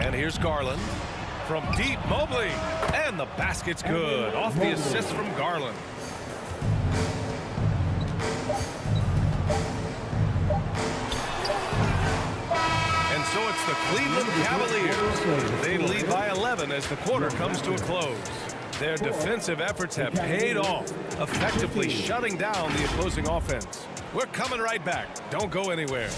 And here's Garland. From deep, Mobley. And the basket's good. Off the assist from Garland. And so it's the Cleveland Cavaliers. They lead by 11 as the quarter comes to a close. Their defensive efforts have paid off, effectively shutting down the opposing offense. We're coming right back. Don't go anywhere.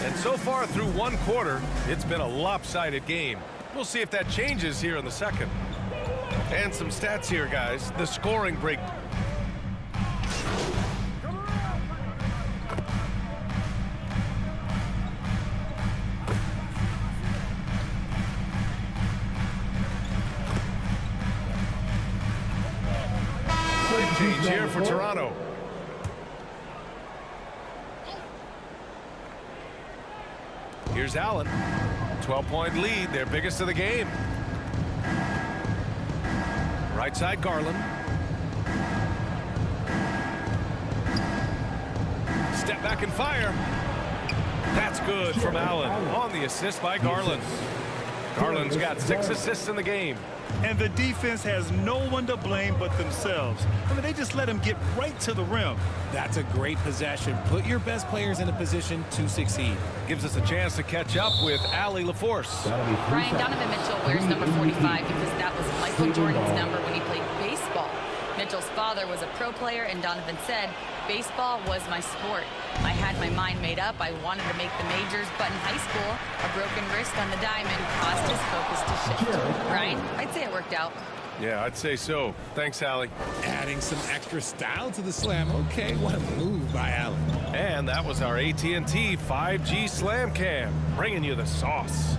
And so far through one quarter, it's been a lopsided game. We'll see if that changes here in the second. And some stats here, guys. The scoring break. Change here for Toronto. Here's Allen. 12-point lead, their biggest of the game. Right side, Garland. Step back and fire. That's good from Allen on the assist by Garland. Garland's got 6 assists in the game. And the defense has no one to blame but themselves. I mean, they just let him get right to the rim. That's a great possession. Put your best players in a position to succeed. Gives us a chance to catch up with Allie LaForce. Brian, Donovan Mitchell wears number 45 because that was Michael Jordan's number when he played baseball. Mitchell's father was a pro player, and Donovan said, baseball was my sport. I had my mind made up. I wanted to make the majors, but in high school, a broken wrist on the diamond caused his focus to shift. Brian, I'd say it worked out. Yeah, I'd say so. Thanks, Allie. Adding some extra style to the slam. Okay, what a move by Allen. And that was our AT&T 5G Slam Cam, bringing you the sauce.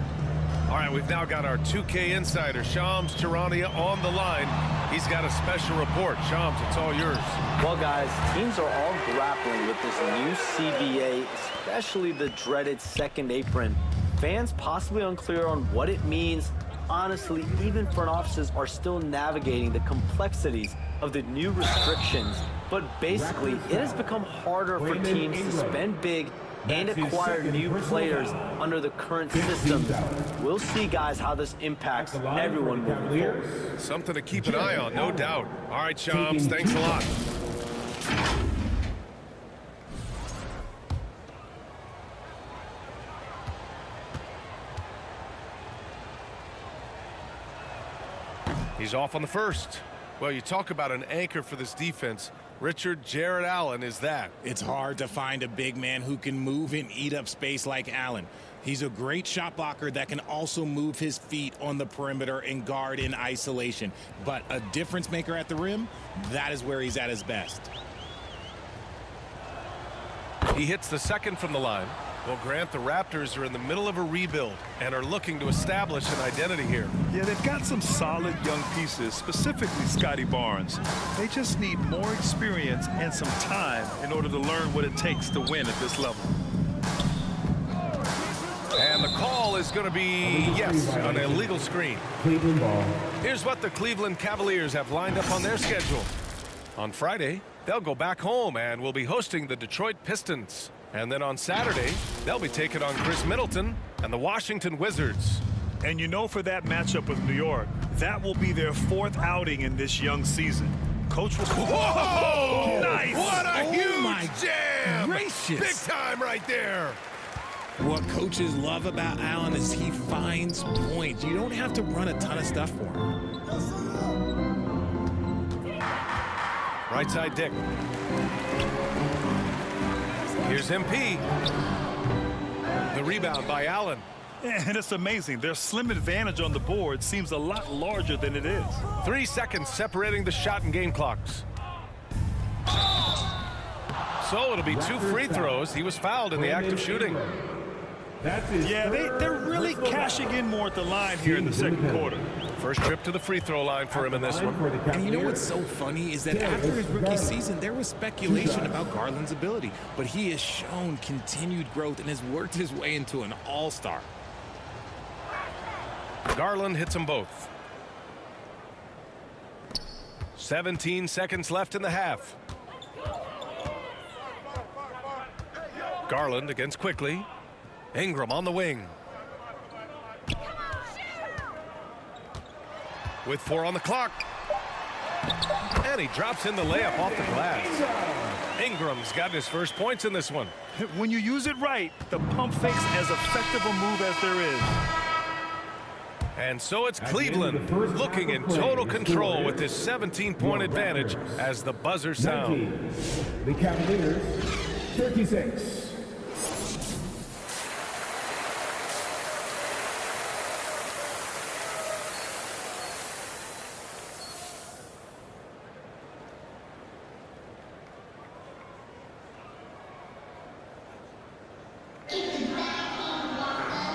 All right, we've now got our 2K insider, Shams Charania, on the line. He's got a special report. Shams, it's all yours. Well, guys, teams are all grappling with this new CBA, especially the dreaded second apron. Fans possibly unclear on what it means. Honestly, even front offices are still navigating the complexities of the new restrictions. But basically, it has become harder for teams to spend big and acquire new players under the current system. We'll see, guys, how this impacts everyone moving forward. Something to keep an eye on, no doubt. All right, Shams, thanks a lot. He's off on the first. Well, you talk about an anchor for this defense. Richard Jarrett Allen is that. It's hard to find a big man who can move and eat up space like Allen. He's a great shot blocker that can also move his feet on the perimeter and guard in isolation. But a difference maker at the rim, that is where he's at his best. He hits the second from the line. Well, Grant, the Raptors are in the middle of a rebuild and are looking to establish an identity here. Yeah, they've got some solid young pieces, specifically Scotty Barnes. They just need more experience and some time in order to learn what it takes to win at this level. And the call is going to be, yes, an illegal screen. Cleveland ball. Here's what the Cleveland Cavaliers have lined up on their schedule. On Friday, they'll go back home and will be hosting the Detroit Pistons. And then on Saturday, they'll be taking on Chris Middleton and the Washington Wizards. And you know, for that matchup with New York, that will be their 4th outing in this young season. Coach will... Whoa! Nice! What a my huge jam! gracious. Big time right there! What coaches love about Allen is he finds points. You don't have to run a ton of stuff for him. Right side, Dick. Here's MP. The rebound by Allen. And it's amazing. Their slim advantage on the board seems a lot larger than it is. 3 seconds separating the shot and game clocks. So it'll be 2 free throws. He was fouled in the act of shooting. Yeah, they're really cashing in more at the line here in the second quarter. First trip to the free throw line for him in this one. And you know what's so funny is that after his rookie season, there was speculation about Garland's ability. But he has shown continued growth and has worked his way into an all-star. Garland hits them both. 17 seconds left in the half. Garland against Quickly. Ingram on the wing. With 4 on the clock. And he drops in the layup off the glass. Ingram's got his first points in this one. When you use it right, the pump fake's as effective a move as there is. And so it's Cleveland looking in total control with this 17-point advantage as the buzzer sounds. The Cavaliers, 36.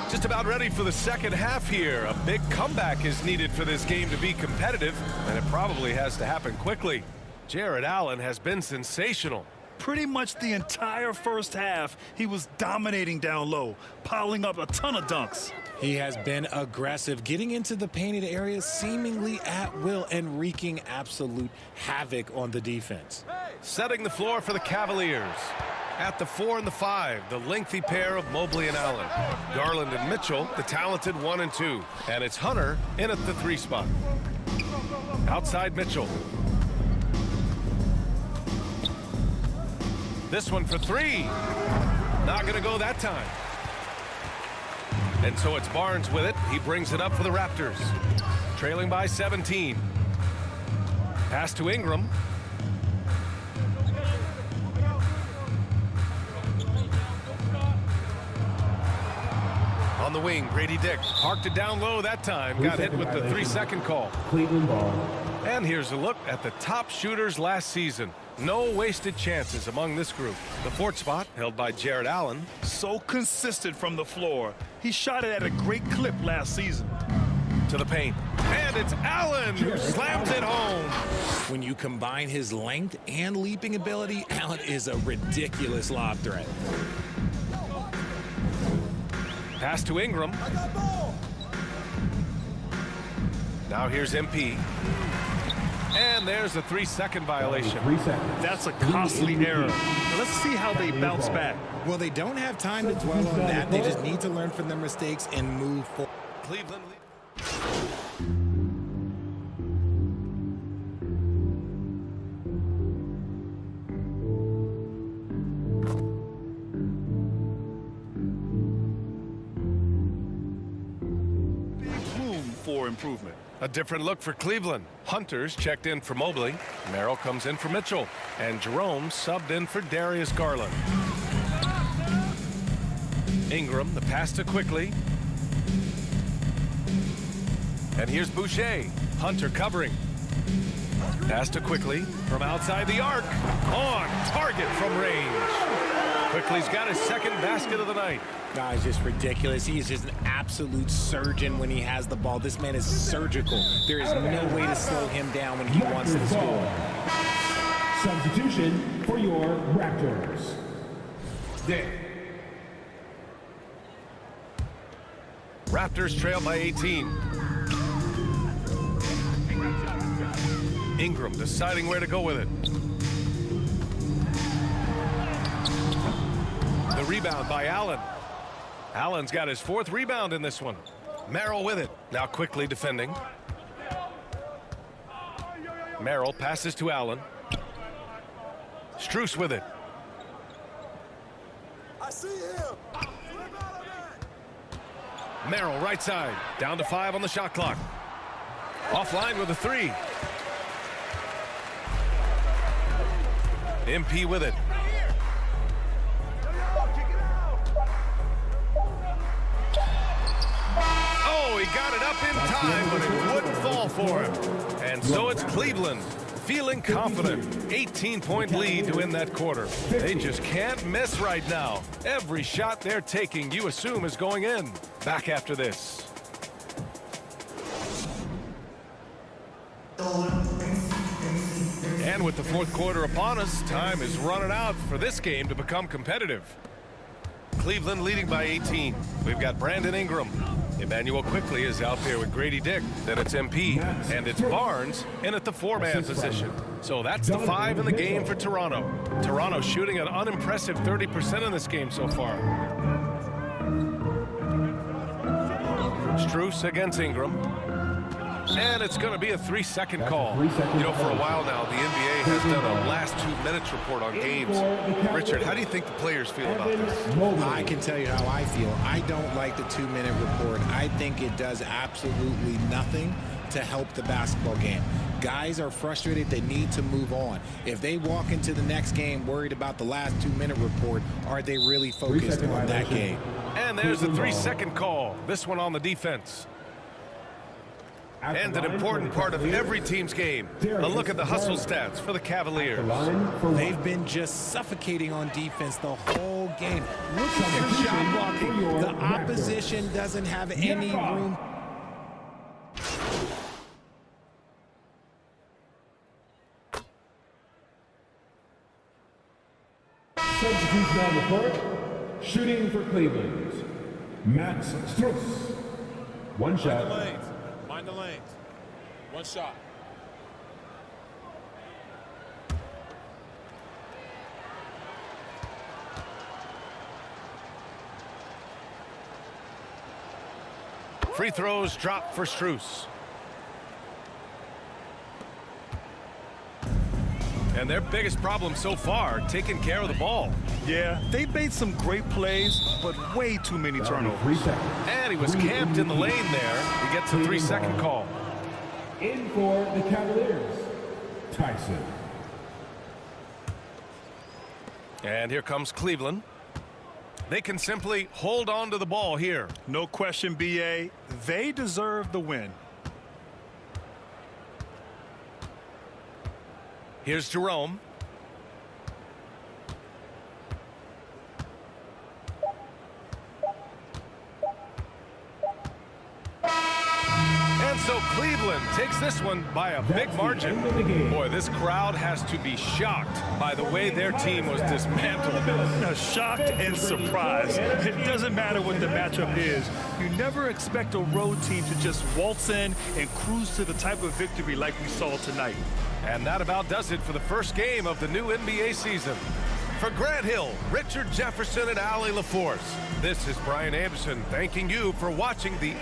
Just about ready for the second half here. A big comeback is needed for this game to be competitive, and it probably has to happen quickly. Jared Allen has been sensational. Pretty much the entire first half, he was dominating down low, piling up a ton of dunks. He has been aggressive, getting into the painted areas seemingly at will and wreaking absolute havoc on the defense. Setting the floor for the Cavaliers. At the 4 and the 5, the lengthy pair of Mobley and Allen. Garland and Mitchell, the talented 1 and 2. And it's Hunter in at the 3 spot. Outside Mitchell. This one for 3. Not going to go that time. And so it's Barnes with it. He brings it up for the Raptors. Trailing by 17. Pass to Ingram. On the wing, Grady Dick parked it down low that time. Got hit with the 3-second call. Cleveland ball. And here's a look at the top shooters last season. No wasted chances among this group. The 4th spot held by Jared Allen. So consistent from the floor. He shot it at a great clip last season. To the paint. And it's Allen who slams it home. When you combine his length and leaping ability, Allen is a ridiculous lob threat. Pass to Ingram. Now here's MP. And there's a 3-second violation. 3 seconds. That's a costly error. Now let's see how they bounce back. Well, they don't have time to dwell on that. They just need to learn from their mistakes and move forward. Cleveland. For improvement. A different look for Cleveland. Hunter's checked in for Mobley. Merrill comes in for Mitchell. And Jerome subbed in for Darius Garland. Ingram, the pass to Quickly. And here's Boucher. Hunter covering. Pass to Quickly from outside the arc. On target from range. Quickly's got his second basket of the night. It's just ridiculous. He is just an absolute surgeon when he has the ball. This man is surgical. There is no way to slow him down when he wants to score. Substitution for your Raptors. Dick. Raptors trail by 18. Ingram deciding where to go with it. The rebound by Allen. Allen's got his 4th rebound in this one. Merrill with it. Now Quickly defending. Merrill passes to Allen. Strus with it. I see him. Merrill right side. Down to 5 on the shot clock. Offline with a 3. MP with it. He got it up in time, but it wouldn't fall for him. And so it's Cleveland feeling confident. 18-point lead to end that quarter. They just can't miss right now. Every shot they're taking, you assume, is going in. Back after this. And with the 4th quarter upon us, time is running out for this game to become competitive. Cleveland leading by 18. We've got Brandon Ingram. Emmanuel quickly is out there with Grady Dick. Then it's MP, and it's Barnes in at the 4-man position. So that's the 5 in the game for Toronto. Toronto shooting an unimpressive 30% in this game so far. Strus against Ingram. And it's going to be a 3-second call. You know, for a while now, the NBA has done a last 2 minutes report on games. Richard, how do you think the players feel about this? I can tell you how I feel. I don't like the 2-minute report. I think it does absolutely nothing to help the basketball game. Guys are frustrated. They need to move on. If they walk into the next game worried about the last 2-minute report, are they really focused on that game? And there's a 3-second call. This one on the defense. And an important part of every team's game. A look at the hustle stats for the Cavaliers. They've been just suffocating on defense the whole game. Look at their shot blocking. The opposition doesn't have any room. Substitution on the court. Shooting for Cleveland, Max Strus. One shot. Mind the lanes. One shot. Free throws drop for Strus. And their biggest problem so far, taking care of the ball. Yeah, they made some great plays, but way too many turnovers. And he was camped in the lane there. He gets a 3-second call. In for the Cavaliers, Tyson. And here comes Cleveland. They can simply hold on to the ball here. No question, BA. They deserve the win. Here's Jerome. And so Cleveland takes this one by a big margin. Boy, this crowd has to be shocked by the way their team was dismantled. Shocked and surprised. It doesn't matter what the matchup is. You never expect a road team to just waltz in and cruise to the type of victory like we saw tonight. And that about does it for the first game of the new NBA season. For Grant Hill, Richard Jefferson, and Allie LaForce, this is Brian Anderson thanking you for watching the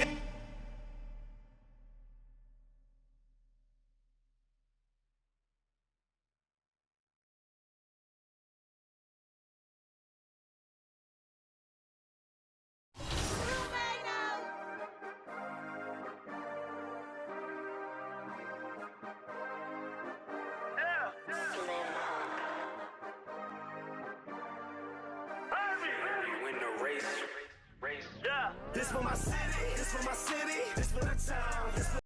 This for my city, this for my city, this for the town.